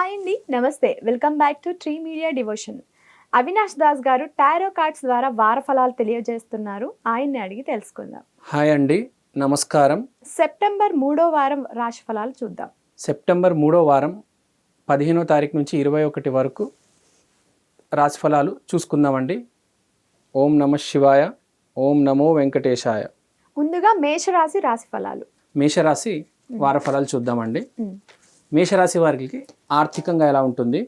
Hi అండి, నమస్తే. Welcome back to tree media devotion. Avinash Das గారు టారో కార్డ్స్ ద్వారా వార ఫలాలు తెలియజేస్తున్నారు. ఆయన్ని అడిగి తెలుసుకుందాం. హాయ్ అండి, నమస్కారం. సెప్టెంబర్ 3వ వారం రాశి ఫలాలు చూద్దాం. సెప్టెంబర్ 3వ వారం 15వ తారీఖు నుంచి 21 వరకు రాశి ఫలాలు చూసుకుందామండి. ఓం నమ శివాయ, ఓం నమో వెంకటేశాయ. ముందుగా మేషరాశి రాశి ఫలాలు. మేషరాశి వార ఫలాలు చూద్దామండి. మేషరాశి వారికి ఆర్థికంగా ఎలా ఉంటుంది,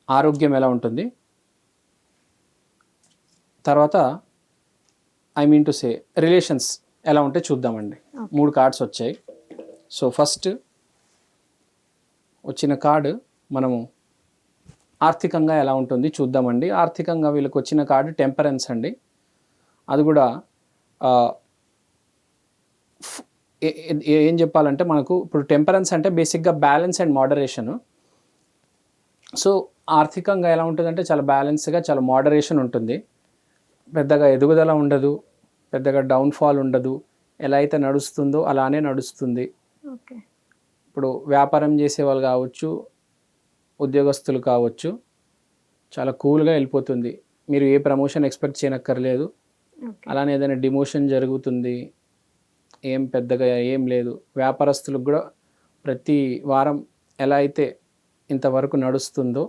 ఆరోగ్యం ఎలా ఉంటుంది, తర్వాత రిలేషన్స్ ఎలా ఉంటే చూద్దామండి. 3 కార్డ్స్ వచ్చాయి. సో ఫస్ట్ వచ్చిన కార్డు మనము ఆర్థికంగా ఎలా ఉంటుంది చూద్దామండి. ఆర్థికంగా వీళ్ళకి వచ్చిన కార్డు టెంపరెన్స్ అండి. అది కూడా ఏం చెప్పాలంటే, మనకు ఇప్పుడు టెంపరెన్స్ అంటే బేసిక్గా బ్యాలెన్స్ అండ్ మోడరేషను. సో ఆర్థికంగా ఎలా ఉంటుందంటే చాలా బ్యాలెన్స్గా, చాలా మోడరేషన్ ఉంటుంది. పెద్దగా ఎదుగుదల ఉండదు, పెద్దగా డౌన్ఫాల్ ఉండదు. ఎలా అయితే నడుస్తుందో అలానే నడుస్తుంది. ఓకే. ఇప్పుడు వ్యాపారం చేసే వాళ్ళు కావచ్చు, ఉద్యోగస్తులు కావచ్చు, చాలా కూల్గా వెళ్ళిపోతుంది. మీరు ఏ ప్రమోషన్ ఎక్స్పెక్ట్ చేయనక్కర్లేదు. అలానే ఏదైనా డిమోషన్ జరుగుతుంది, ఏం పెద్దగా ఏం లేదు. వ్యాపారస్తులకు కూడా ప్రతి వారం ఎలా అయితే ఇంతవరకు నడుస్తుందో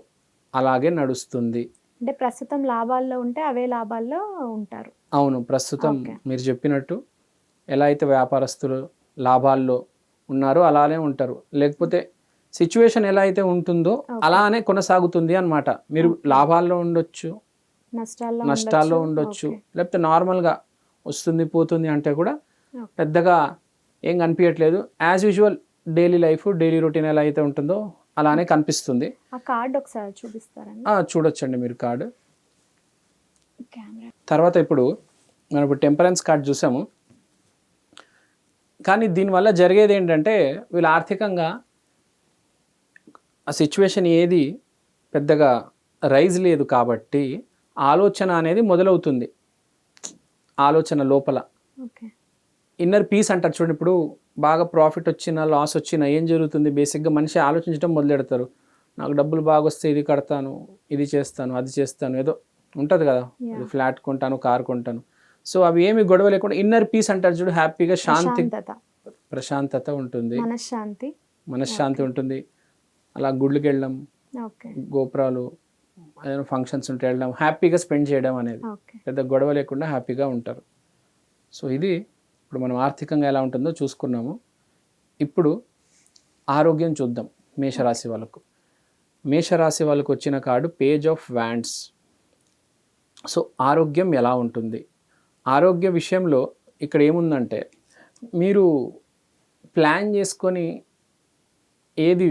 అలాగే నడుస్తుంది. అంటే ప్రస్తుతం లాభాల్లో ఉంటే అవే లాభాల్లో ఉంటారు. అవును, ప్రస్తుతం మీరు చెప్పినట్టు ఎలా అయితే వ్యాపారస్తులు లాభాల్లో ఉన్నారో అలానే ఉంటారు. లేకపోతే సిచ్యువేషన్ ఎలా అయితే ఉంటుందో అలానే కొనసాగుతుంది అన్నమాట. మీరు లాభాల్లో ఉండొచ్చు, నష్టాల్లో ఉండొచ్చు, లేకపోతే నార్మల్గా వస్తుంది పోతుంది అంటే కూడా పెద్దగా ఏం కనిపించట్లేదు. As usual daily life, daily routine ఎలా అయితే ఉంటుందో అలానే కనిపిస్తుంది. ఆ కార్డు ఒకసారి చూపిస్తారండి? చూడొచ్చండి మీరు కార్డు. తర్వాత ఇప్పుడు మనం టెంపరెన్స్ కార్డు చూసాము. కానీ దీనివల్ల జరిగేది ఏంటంటే, వీళ్ళు ఆర్థికంగా ఆ సిచ్యువేషన్ ఏది పెద్దగా రైజ్ లేదు కాబట్టి ఆలోచన అనేది మొదలవుతుంది. ఆలోచన లోపల ఇన్నర్ పీస్ అంటారు చూడండి. ఇప్పుడు బాగా ప్రాఫిట్ వచ్చినా లాస్ వచ్చినా ఏం జరుగుతుంది, బేసిక్గా మనిషి ఆలోచించడం మొదలెడతారు. నాకు డబ్బులు బాగా వస్తే ఇది కడతాను, ఇది చేస్తాను, అది చేస్తాను, ఏదో ఉంటుంది కదా, ఫ్లాట్ కొంటాను, కార్ కొంటాను. సో అవి ఏమి గొడవ లేకుండా ఇన్నర్ పీస్ అంటారు చూడు, హ్యాపీగా శాంతి, ప్రశాంతత ఉంటుంది, మనశ్శాంతి ఉంటుంది. అలా గుళ్ళకి వెళ్ళడం, గోపురాలు, ఏదైనా ఫంక్షన్స్ ఉంటే వెళ్ళడం, హ్యాపీగా స్పెండ్ చేయడం అనేది, పెద్ద గొడవ లేకుండా హ్యాపీగా ఉంటారు. సో ఇది ఇప్పుడు మనం ఆర్థికంగా ఎలా ఉంటుందో చూసుకున్నాము. ఇప్పుడు ఆరోగ్యం చూద్దాం. మేషరాశి వాళ్ళకు వచ్చిన card page of wands. So ఆరోగ్యం ఎలా ఉంటుంది, ఆరోగ్య విషయంలో ఇక్కడ ఏముందంటే, మీరు ప్లాన్ చేసుకొని ఏది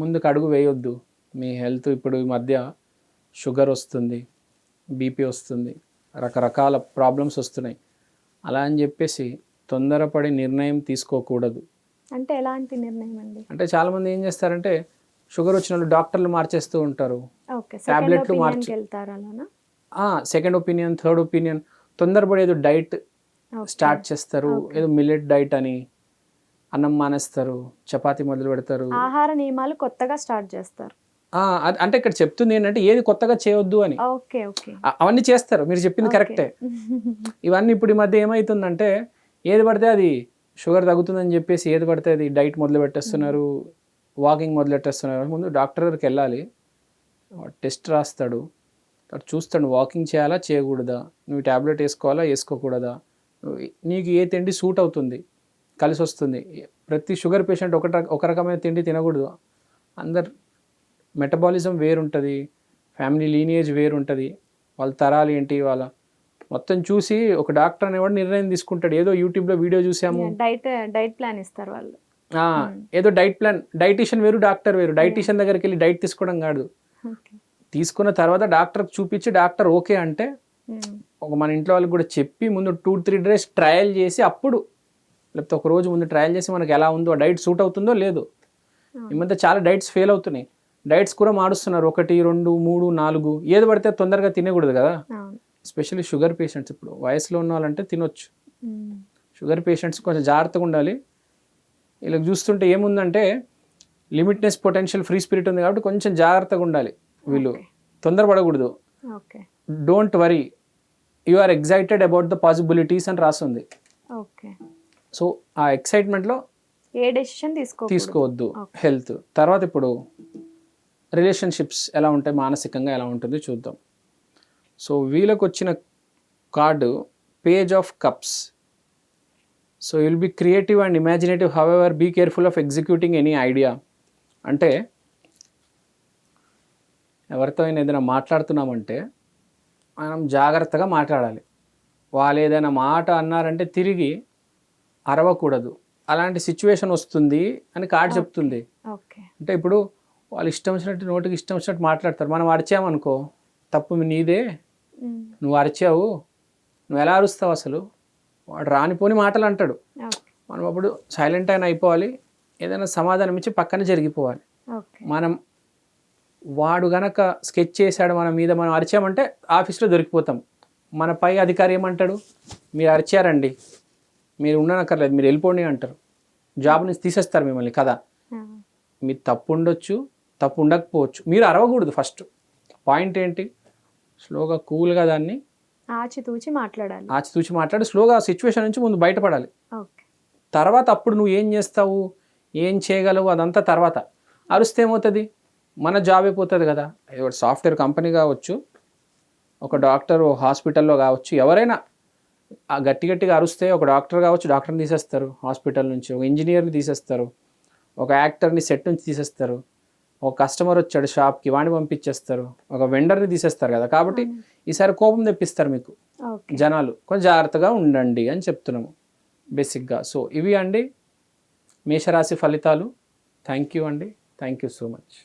ముందుకు అడుగు వేయొద్దు. మీ హెల్త్ ఇప్పుడు ఈ మధ్య షుగర్ వస్తుంది, బీపీ వస్తుంది, రకరకాల ప్రాబ్లమ్స్ వస్తున్నాయి. అలా అని చెప్పేసి తొందరపడి నిర్ణయం తీసుకోకూడదు. అంటే ఎలాంటి నిర్ణయం అండి? అంటే చాలామంది ఏం చేస్తారంటే, షుగర్ వచ్చిన వాళ్ళు డాక్టర్లు మార్చేస్తూ ఉంటారు, టాబ్లెట్లు సెకండ్ ఒపీనియన్, థర్డ్ ఒపీనియన్, తొందరపడి ఏదో డైట్ స్టార్ట్ చేస్తారు. ఏదో మిల్లెట్ డైట్ అని అన్నం మానేస్తారు, చపాతీ మొదలు పెడతారు, ఆహార నియమాలు కొత్తగా స్టార్ట్ చేస్తారు. అంటే ఇక్కడ చెప్తుంది ఏంటంటే, ఏది కొత్తగా చేయొద్దు అని. అవన్నీ చేస్తారు, మీరు చెప్పింది కరెక్టే. ఇవన్నీ ఇప్పుడు ఈ మధ్య ఏమవుతుందంటే, ఏది పడితే అది షుగర్ తగ్గుతుందని చెప్పేసి ఏది పడితే అది డైట్ మొదలు పెట్టేస్తున్నారు, వాకింగ్ మొదలు పెట్టేస్తున్నారు. ముందు డాక్టర్ దగ్గరికి వెళ్ళాలి, టెస్ట్ రాస్తాడు, చూస్తాడు వాకింగ్ చేయాలా చేయకూడదా, నువ్వు ట్యాబ్లెట్ వేసుకోవాలా వేసుకోకూడదా, నీకు ఏ తిండి సూట్ అవుతుంది, కలిసి వస్తుంది. ప్రతి షుగర్ పేషెంట్ ఒక రకమైన తిండి తినకూడదు. అందరు మెటబాలిజం వేరుంటుంది, ఫ్యామిలీ లీనియేజ్ వేరుంటుంది, వాళ్ళ తరాలు ఏంటి, వాళ్ళ మొత్తం చూసి ఒక డాక్టర్ అనేవాడు నిర్ణయం తీసుకుంటాడు. ఏదో యూట్యూబ్లో వీడియో చూసాము, డైట్ ప్లాన్ ఇస్తారు వాళ్ళు, ఏదో డైట్ ప్లాన్. డైటీషియన్ వేరు, డాక్టర్ వేరు. డైటీషియన్ దగ్గరికి వెళ్ళి డైట్ తీసుకోవడం కాదు, తీసుకున్న తర్వాత డాక్టర్కి చూపించి డాక్టర్ ఓకే అంటే మన ఇంట్లో వాళ్ళకి కూడా చెప్పి ముందు 2-3 డేస్ ట్రయల్ చేసి, అప్పుడు లేకపోతే ఒక రోజు ముందు ట్రయల్ చేసి మనకి ఎలా ఉందో, డైట్ సూట్ అవుతుందో లేదో. ఈ మధ్య చాలా డైట్స్ ఫెయిల్ అవుతున్నాయి, డైట్స్ కూడా మారుస్తున్నారు. 1, 2, 3, 4 ఏది పడితే తొందరగా తినకూడదు కదా. ఎస్పెషల్లీ షుగర్ పేషెంట్స్, ఇప్పుడు వయసులో ఉన్న వాళ్ళంటే తినొచ్చు, షుగర్ పేషెంట్స్ కొంచెం జాగ్రత్తగా ఉండాలి. ఇలా చూస్తుంటే ఏముందంటే, లిమిట్నెస్ పొటెన్షియల్ ఫ్రీ స్పిరిట్ ఉంది కాబట్టి కొంచెం జాగ్రత్తగా ఉండాలి వీళ్ళు, Okay. తొందరపడకూడదు. Okay don't worry, you are excited about the possibilities అని రాస్తుంది. ఓకే సో ఆ ఎక్సైట్మెంట్లో ఏ డెసిషన్ తీసుకోవద్దు. హెల్త్ తర్వాత ఇప్పుడు రిలేషన్షిప్స్ ఎలా ఉంటాయి, మానసికంగా ఎలా ఉంటుందో చూద్దాం. సో వీళ్ళకి వచ్చిన card page of cups. So will be creative and imaginative, however be careful of executing any idea. అంటే ఎవరితో అయినా ఏదైనా మాట్లాడుతున్నామంటే మనం జాగ్రత్తగా మాట్లాడాలి. వాళ్ళు ఏదైనా మాట అన్నారంటే తిరిగి అరవకూడదు. అలాంటి సిచ్యువేషన్ వస్తుంది అని కార్డు చెప్తుంది. ఓకే అంటే ఇప్పుడు వాళ్ళు ఇష్టం వచ్చినట్టు నోటికి ఇష్టం వచ్చినట్టు మాట్లాడతారు. మనం అరిచామనుకో తప్పు నీదే, నువ్వు అరిచావు, నువ్వు ఎలా అరుస్తావు అసలు, వాడు రానిపోని మాటలు అంటాడు. మనం అప్పుడు సైలెంట్ అయిన అయిపోవాలి, ఏదైనా సమాధానం ఇచ్చి పక్కన జరిగిపోవాలి. మనం వాడు గనక స్కెచ్ చేశాడు మన మీద, మనం అరిచామంటే ఆఫీస్లో దొరికిపోతాం. మన పై అధికారి ఏమంటాడు, మీరు అరిచారండి, మీరు ఉండనక్కర్లేదు, మీరు వెళ్ళిపోండి అంటారు. జాబ్ నుంచి తీసేస్తారు మిమ్మల్ని కదా. మీ తప్పు ఉండొచ్చు, తప్పు ఉండకపోవచ్చు, మీరు అరవకూడదు. ఫస్ట్ పాయింట్ ఏంటి, స్లోగా కూల్గా దాన్ని ఆచితూచి మాట్లాడి స్లోగా ఆ సిచ్యువేషన్ నుంచి ముందు బయటపడాలి. తర్వాత అప్పుడు నువ్వు ఏం చేస్తావు, ఏం చేయగలవు అదంతా తర్వాత. అరుస్తే ఏమవుతుంది, మన జాబ్ అయిపోతుంది కదా. సాఫ్ట్వేర్ కంపెనీ కావచ్చు, ఒక డాక్టర్ హాస్పిటల్లో కావచ్చు, ఎవరైనా ఆ గట్టిగా అరుస్తే ఒక డాక్టర్ కావచ్చు, డాక్టర్ని తీసేస్తారు హాస్పిటల్ నుంచి, ఒక ఇంజనీర్ని తీసేస్తారు, ఒక యాక్టర్ని సెట్ నుంచి తీసేస్తారు, ఒక కస్టమర్ వచ్చాడు షాప్కి వాడిని పంపించేస్తారు, ఒక వెండర్ని తీసేస్తారు కదా. కాబట్టి ఈసారి కోపం తెప్పిస్తారు మీకు జనాలు. కొంచెం జాగ్రత్తగా ఉండండి అని చెప్తున్నాము బేసిక్గా. సో ఇవి అండి మేషరాశి ఫలితాలు. థ్యాంక్ యూ అండి, థ్యాంక్ యూ సో మచ్.